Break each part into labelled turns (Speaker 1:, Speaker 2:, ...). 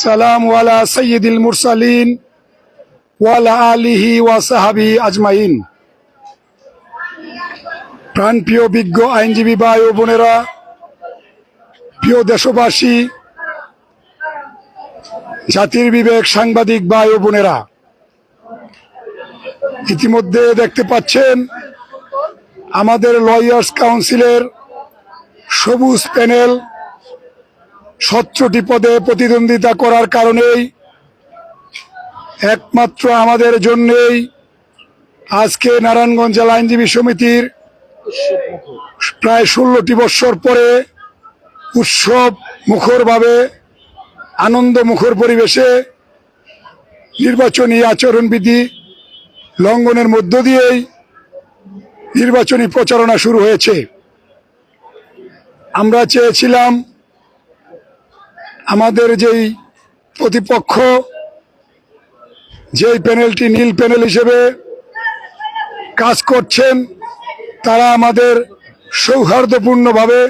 Speaker 1: সালাম ওয়ালা সাইয়্যিদিল মুরসালিন ওয়ালা আলিহি ওয়া সাহাবিহি আজমাইন। প্রাণপ্রিয় বিজ্ঞ আইনজীবী ভাই ও বোনেরা, প্রিয় দেশবাসী, জাতির বিবেক সাংবাদিক ভাই ও বোনেরা, ইতিমধ্যে দেখতে পাচ্ছেন আমাদের লয়ার্স কাউন্সিলের সবুজ প্যানেল 17টি পদে প্রতিদ্বন্দ্বিতা করার কারণেই একমাত্র আমাদের জন্যই আজকে নারায়ণগঞ্জ জেলা আইনজীবী সমিতির প্রায় 16টি বৎসর পরে উৎসব মুখরভাবে আনন্দ মুখর পরিবেশে নির্বাচনী আচরণবিধি লঙ্ঘনের মধ্য দিয়েই নির্বাচনী প্রচারণা শুরু হয়েছে। আমরা চেয়েছিলাম আমাদের যেই প্রতিপক্ষ, যেই প্যানেলটি নীল প্যানেল হিসেবে কাজ করছেন, তারা আমাদের সৌহার্দ্যপূর্ণভাবে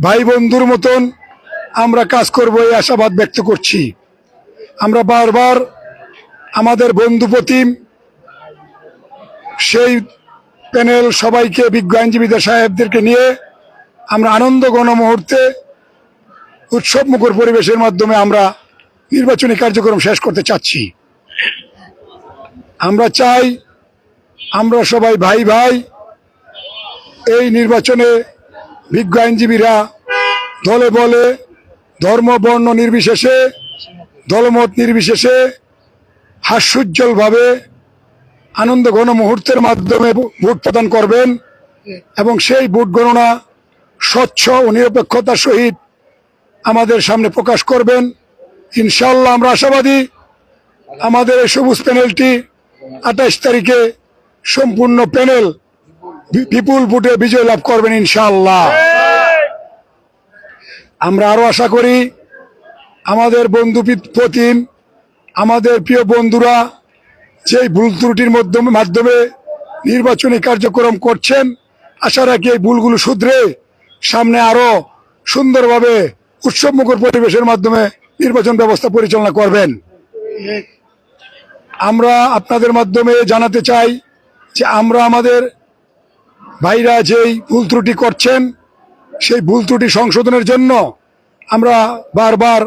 Speaker 1: ভাই বন্ধুর মতন আমরা কাজ করব এই আশাবাদ ব্যক্ত করছি। আমরা বারবার আমাদের বন্ধুপ্রতিম সেই প্যানেল সবাইকে, বিজ্ঞ আইনজীবীদের সাহেবদেরকে নিয়ে আমরা আনন্দ ঘন মুহূর্তে উৎসব মুখর পরিবেশের মাধ্যমে আমরা নির্বাচনী কার্যক্রম শেষ করতে চাচ্ছি। আমরা চাই আমরা সবাই ভাই ভাই। এই নির্বাচনে বিজ্ঞ আইনজীবীরা দলে বলে, ধর্ম বর্ণ নির্বিশেষে, দলমত নির্বিশেষে হাস্যোজ্জ্বলভাবে আনন্দ ঘন মুহূর্তের মাধ্যমে ভোট প্রদান করবেন এবং সেই ভোট গণনা স্বচ্ছ ও নিরপেক্ষতার সহিত আমাদের সামনে প্রকাশ করবেন। ইনশাআল্লাহ আমরা আশাবাদী আমাদের এই সবুজ প্যানেলটি 28 তারিখে সম্পূর্ণ প্যানেল বিপুল ভোটে বিজয় লাভ করবেন ইনশাআল্লাহ। আমরা আরো আশা করি আমাদের বন্ধুপ্রতিম, আমাদের প্রিয় বন্ধুরা যেই ভুল ত্রুটির মাধ্যমে নির্বাচনী কার্যক্রম করছেন, আশা রাখি এই ভুলগুলো শুধরে সামনে আরো সুন্দরভাবে উৎসবমুখর পরিবেশের মাধ্যমে নির্বাচন ব্যবস্থা পরিচালনা করবেন। আমরা আপনাদের মাধ্যমে জানাতে চাই যে আমরা আমাদের ভাইরা যেই ভুল ত্রুটি করছেন সেই ভুল ত্রুটি সংশোধনের জন্য আমরা বারবার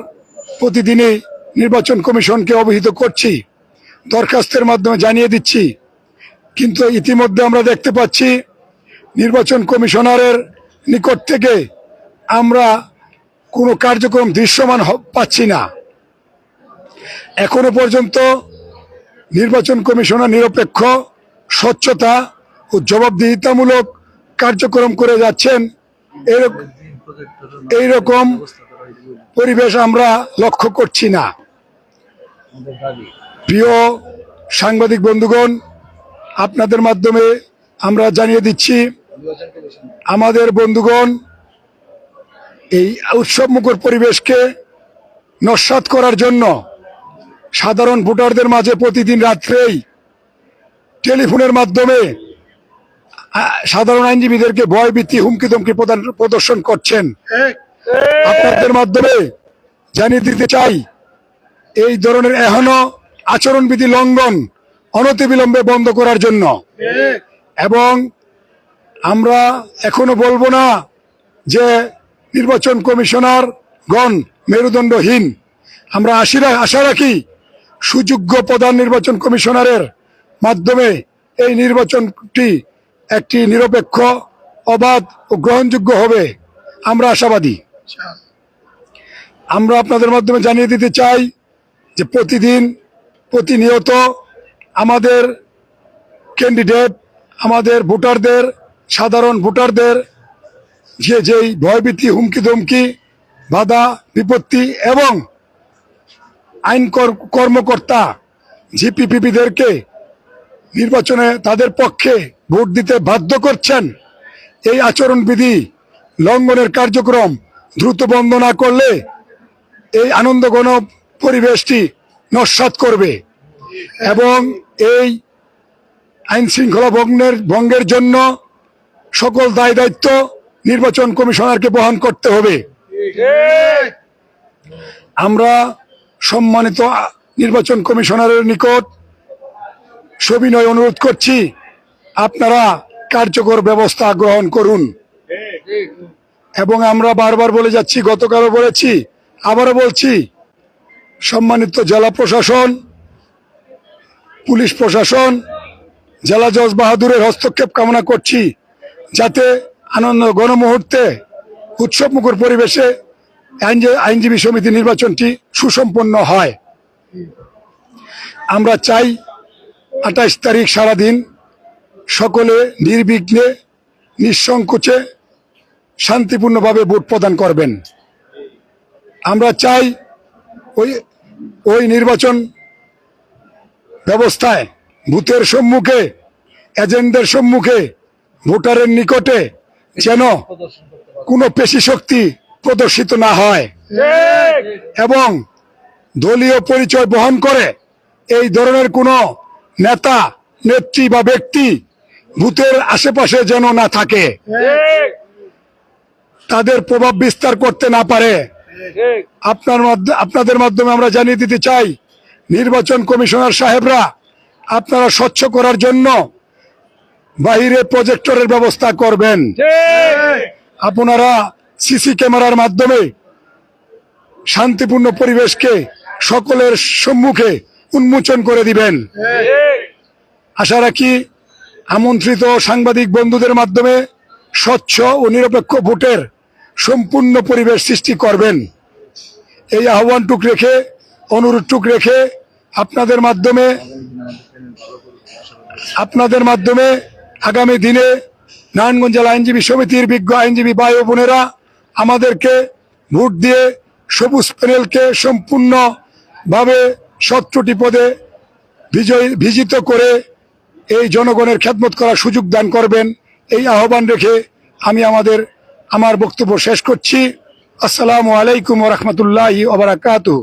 Speaker 1: প্রতিদিনই নির্বাচন কমিশনকে অবহিত করছি, দরখাস্তের মাধ্যমে জানিয়ে দিচ্ছি। কিন্তু ইতিমধ্যে আমরা দেখতে পাচ্ছি নির্বাচন কমিশনারের নিকট থেকে আমরা কোনো কার্যক্রম দৃশ্যমান পাচ্ছি না। এখনো পর্যন্ত নির্বাচন কমিশনার নিরপেক্ষ, স্বচ্ছতা ও জবাবদিহিতামূলক কার্যক্রম করে যাচ্ছেন, এইরকম পরিবেশ আমরা লক্ষ্য করছি না। প্রিয় সাংবাদিক বন্ধুগণ, আপনাদের মাধ্যমে আমরা জানিয়ে দিচ্ছি আমাদের বন্ধুগণ এই উৎসবমুখর পরিবেশকে নস্যাৎ করার জন্য সাধারণ ভোটারদের মাঝে প্রতিদিন রাত্রেই টেলিফোনের মাধ্যমে সাধারণ আইনজীবীদেরকে ভয়ভীতি, হুমকি ধমকি প্রদর্শন করছেন। আপনাদের মাধ্যমে জানিয়ে দিতে চাই এই ধরনের এখনো আচরণবিধি লঙ্ঘন অনতিবিলম্বে বন্ধ করার জন্য। এবং আমরা এখনো বলবো না যে নির্বাচন কমিশনার গণ মেরুদণ্ডহীন। আমরা আশা রাখি সুযোগ্য প্রধান নির্বাচন কমিশনারের মাধ্যমে এই নির্বাচনটি একটি নিরপেক্ষ, অবাধ ও গ্রহণযোগ্য হবে, আমরা আশাবাদী। আমরা আপনাদের মাধ্যমে জানিয়ে দিতে চাই যে প্রতিনিয়ত আমাদের ক্যান্ডিডেট, আমাদের ভোটারদের, সাধারণ ভোটারদের যেই ভয়ভীতি, হুমকি ধমকি, বাধা বিপত্তি এবং আইন কর্মকর্তা জিপিপিদেরকে নির্বাচনে তাদের পক্ষে ভোট দিতে বাধ্য করছেন, এই আচরণবিধি লঙ্ঘনের কার্যক্রম দ্রুত বন্ধ না করলে এই আনন্দ ঘন পরিবেশটি নস্যাৎ করবে এবং এই আইন শৃঙ্খলা ভঙ্গের জন্য সকল দায় দায়িত্ব নির্বাচন কমিশনারকে বহন করতে হবে। আমরা সম্মানিত নির্বাচন কমিশনারের নিকট সবিনয় অনুরোধ করছি, আপনারা কার্যকর ব্যবস্থা গ্রহণ করুন। এবং আমরা বারবার বলে যাচ্ছি, গতকালও বলেছি, আবারও বলছি, সম্মানিত জেলা প্রশাসন, পুলিশ প্রশাসন, জেলা জজ বাহাদুরের হস্তক্ষেপ কামনা করছি, যাতে আনন্দ গণমুহূর্তে উৎসবমুখর পরিবেশে আইনজীবী সমিতি নির্বাচনটি সুসম্পন্ন হয়। আমরা চাই 28 তারিখ সারাদিন সকলে নির্বিঘ্নে নিঃসংকোচে শান্তিপূর্ণভাবে ভোট প্রদান করবেন। আমরা চাই ওই নির্বাচন ব্যবস্থায় বুথের সম্মুখে, এজেন্টদের সম্মুখে, ভোটারের নিকটে যেন কোনো পেশি শক্তি প্রদর্শিত না হয় এবং দলীয় পরিচয় বহন করে এই ধরনের কোনো নেতা, নেত্রী বা ব্যক্তি বুথের আশেপাশে যেন না থাকে, তাদের প্রভাব বিস্তার করতে না পারে। আপনাদের মাধ্যমে আমরা জানিয়ে দিতে চাই, নির্বাচন কমিশনার সাহেবরা, আপনারা স্বচ্ছ করার জন্য বাহিরে প্রজেক্টরের ব্যবস্থা করবেন। আপনারা সিসি ক্যামেরার মাধ্যমে শান্তিপূর্ণ পরিবেশকে সকলের সম্মুখে উন্মোচন করে দিবেন। আশা রাখি আমন্ত্রিত সাংবাদিক বন্ধুদের মাধ্যমে স্বচ্ছ ও নিরপেক্ষ ভোটের সম্পূর্ণ পরিবেশ সৃষ্টি করবেন। এই আহ্বানটুক রেখে, অনুরোধটুক রেখে আপনাদের মাধ্যমে আগামী দিনে নারায়ণগঞ্জ জেলা আইনজীবী সমিতির বিজ্ঞ আইনজীবী ভাই ও বোনেরা আমাদেরকে ভোট দিয়ে সবুজ প্যানেলকে সম্পূর্ণভাবে 17টি পদে বিজিত করে এই জনগণের খেদমত করার সুযোগ দান করবেন। এই আহ্বান রেখে আমি আমার বক্তব্য শেষ করছি। আসসালামু আলাইকুম ওয়া রাহমাতুল্লাহি ওয়া বারাকাতুহু।